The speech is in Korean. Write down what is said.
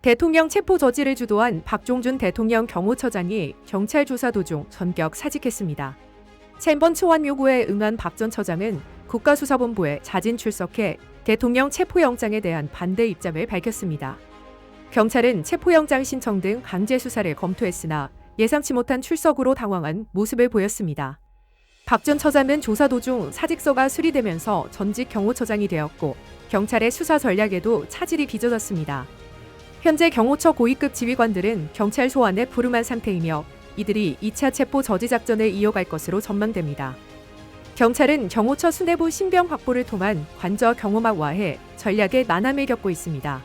대통령 체포 저지를 주도한 박종준 대통령 경호처장이 경찰 조사 도중 전격 사직했습니다. 챔번 초안 요구에 응한 박 전 처장은 국가수사본부에 자진 출석해 대통령 체포영장에 대한 반대 입장을 밝혔습니다. 경찰은 체포영장 신청 등 강제 수사를 검토했으나 예상치 못한 출석으로 당황한 모습을 보였습니다. 박 전 처장은 조사 도중 사직서가 수리되면서 전직 경호처장이 되었고 경찰의 수사 전략에도 차질이 빚어졌습니다. 현재 경호처 고위급 지휘관들은 경찰 소환에 불응한 상태이며 이들이 2차 체포 저지 작전을 이어갈 것으로 전망됩니다. 경찰은 경호처 수뇌부 신병 확보를 통한 관저 경호막 와해 전략의 난함을 겪고 있습니다.